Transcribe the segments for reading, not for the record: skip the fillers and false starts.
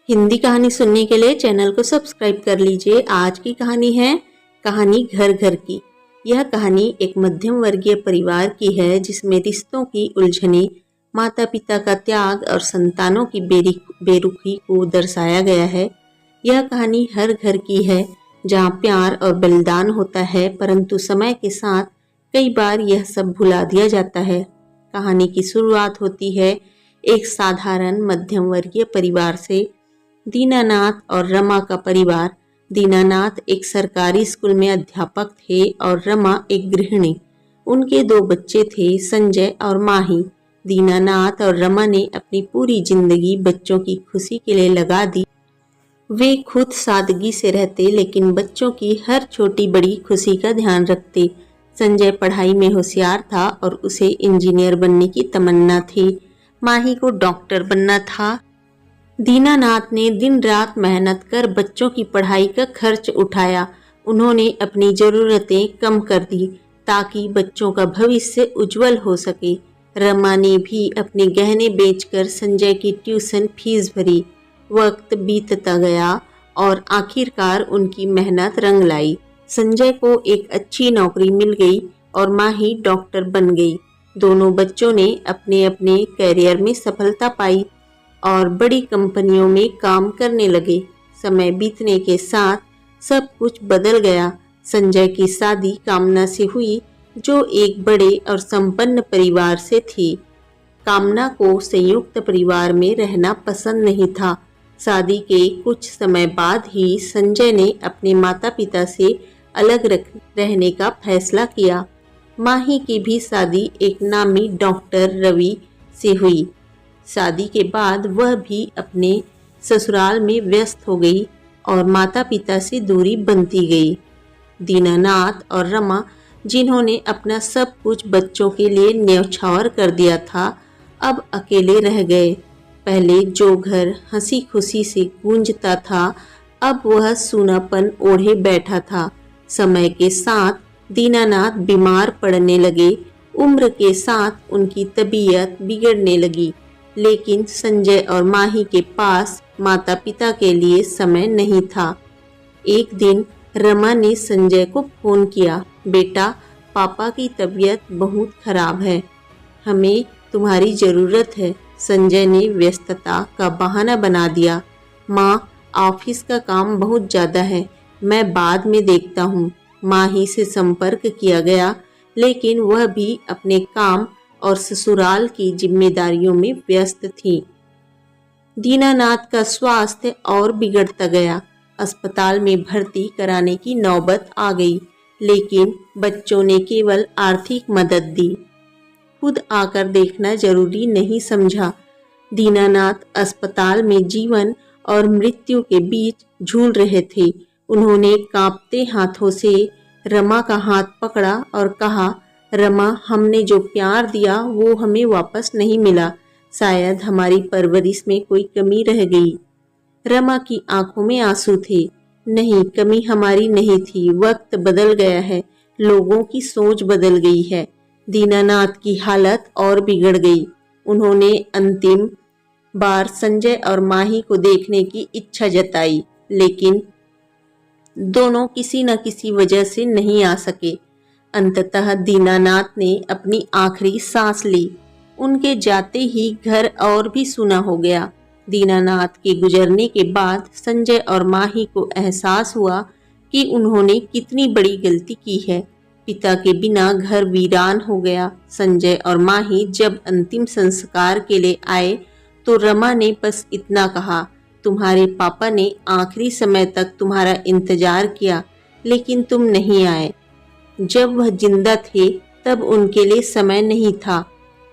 हिंदी कहानी सुनने के लिए चैनल को सब्सक्राइब कर लीजिए। आज की कहानी है कहानी घर घर की। यह कहानी एक मध्यम वर्गीय परिवार की है जिसमें रिश्तों की उलझने, माता पिता का त्याग और संतानों की बेरुखी को दर्शाया गया है। यह कहानी हर घर की है जहाँ प्यार और बलिदान होता है, परंतु समय के साथ कई बार यह सब भुला दिया जाता है। कहानी की शुरुआत होती है एक साधारण मध्यम वर्गीय परिवार से। दीनानाथ और रमा का परिवार। दीनानाथ एक सरकारी स्कूल में अध्यापक थे और रमा एक गृहिणी। उनके दो बच्चे थे, संजय और माही। दीनानाथ और रमा ने अपनी पूरी जिंदगी बच्चों की खुशी के लिए लगा दी। वे खुद सादगी से रहते लेकिन बच्चों की हर छोटी बड़ी खुशी का ध्यान रखते। संजय पढ़ाई में होशियार था और उसे इंजीनियर बनने की तमन्ना थी। माही को डॉक्टर बनना था। दीनानाथ ने दिन रात मेहनत कर बच्चों की पढ़ाई का खर्च उठाया। उन्होंने अपनी ज़रूरतें कम कर दी ताकि बच्चों का भविष्य उज्जवल हो सके। रमा ने भी अपने गहने बेचकर संजय की ट्यूशन फीस भरी। वक्त बीतता गया और आखिरकार उनकी मेहनत रंग लाई। संजय को एक अच्छी नौकरी मिल गई और माही डॉक्टर बन गई। दोनों बच्चों ने अपने अपने करियर में सफलता पाई और बड़ी कंपनियों में काम करने लगे। समय बीतने के साथ सब कुछ बदल गया। संजय की शादी कामना से हुई जो एक बड़े और संपन्न परिवार से थी। कामना को संयुक्त परिवार में रहना पसंद नहीं था। शादी के कुछ समय बाद ही संजय ने अपने माता पिता से अलग रहने का फैसला किया। माही की भी शादी एक नामी डॉक्टर रवि से हुई। शादी के बाद वह भी अपने ससुराल में व्यस्त हो गई और माता पिता से दूरी बनती गई। दीनानाथ और रमा, जिन्होंने अपना सब कुछ बच्चों के लिए न्यौछावर कर दिया था, अब अकेले रह गए। पहले जो घर हंसी खुशी से गूंजता था, अब वह सूनापन ओढ़े बैठा था। समय के साथ दीनानाथ बीमार पड़ने लगे। उम्र के साथ उनकी तबीयत बिगड़ने लगी, लेकिन संजय और माही के पास माता पिता के लिए समय नहीं था। एक दिन रमा ने संजय को फोन किया। बेटा, पापा की तबीयत बहुत खराब है, हमें तुम्हारी ज़रूरत है। संजय ने व्यस्तता का बहाना बना दिया। माँ, ऑफिस का काम बहुत ज़्यादा है, मैं बाद में देखता हूँ। माही से संपर्क किया गया, लेकिन वह भी अपने काम और ससुराल की जिम्मेदारियों में व्यस्त थी। दीनानाथ का स्वास्थ्य और बिगड़ता गया। अस्पताल में भर्ती कराने की नौबत आ गई, लेकिन बच्चों ने केवल आर्थिक मदद दी, खुद आकर देखना जरूरी नहीं समझा। दीनानाथ अस्पताल में जीवन और मृत्यु के बीच झूल रहे थे। उन्होंने कांपते हाथों से रमा का हाथ पकड़ा और कहा, रमा, हमने जो प्यार दिया वो हमें वापस नहीं मिला। शायद हमारी परवरिश में कोई कमी रह गई। रमा की आंखों में आंसू थे। नहीं, कमी हमारी नहीं थी, वक्त बदल गया है, लोगों की सोच बदल गई है। दीनानाथ की हालत और बिगड़ गई। उन्होंने अंतिम बार संजय और माही को देखने की इच्छा जताई, लेकिन दोनों किसी न किसी वजह से नहीं आ सके। अंततः दीनानाथ ने अपनी आखिरी सांस ली। उनके जाते ही घर और भी सूना हो गया। दीनानाथ के गुजरने के बाद संजय और माही को एहसास हुआ कि उन्होंने कितनी बड़ी गलती की है। पिता के बिना घर वीरान हो गया। संजय और माही जब अंतिम संस्कार के लिए आए तो रमा ने बस इतना कहा, तुम्हारे पापा ने आखिरी समय तक तुम्हारा इंतजार किया, लेकिन तुम नहीं आए। जब वह जिंदा थे तब उनके लिए समय नहीं था।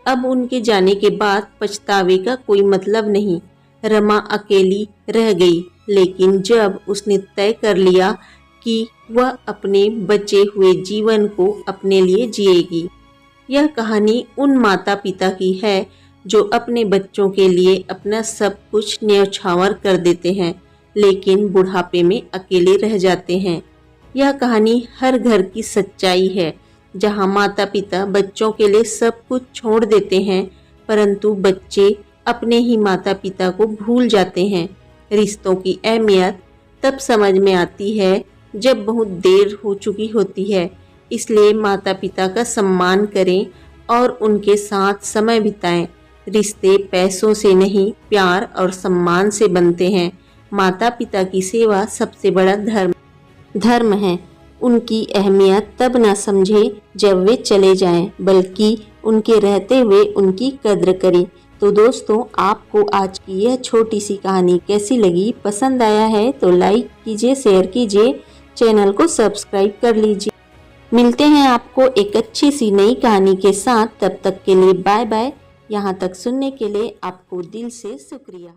अब उनके जाने के बाद पछतावे का कोई मतलब नहीं। रमा अकेली रह गई, लेकिन जब उसने तय कर लिया कि वह अपने बचे हुए जीवन को अपने लिए जिएगी। यह कहानी उन माता पिता की है जो अपने बच्चों के लिए अपना सब कुछ न्यौछावर कर देते हैं, लेकिन बुढ़ापे में अकेले रह जाते हैं। यह कहानी हर घर की सच्चाई है, जहां माता पिता बच्चों के लिए सब कुछ छोड़ देते हैं, परंतु बच्चे अपने ही माता पिता को भूल जाते हैं। रिश्तों की अहमियत तब समझ में आती है जब बहुत देर हो चुकी होती है। इसलिए माता पिता का सम्मान करें और उनके साथ समय बिताएं। रिश्ते पैसों से नहीं, प्यार और सम्मान से बनते हैं। माता पिता की सेवा सबसे बड़ा धर्म है। उनकी अहमियत तब ना समझे जब वे चले जाएं, बल्कि उनके रहते हुए उनकी कद्र करें। तो दोस्तों, आपको आज की यह छोटी सी कहानी कैसी लगी? पसंद आया है तो लाइक कीजिए, शेयर कीजिए, चैनल को सब्सक्राइब कर लीजिए। मिलते हैं आपको एक अच्छी सी नई कहानी के साथ। तब तक के लिए बाय बाय। यहाँ तक सुनने के लिए आपको दिल से शुक्रिया।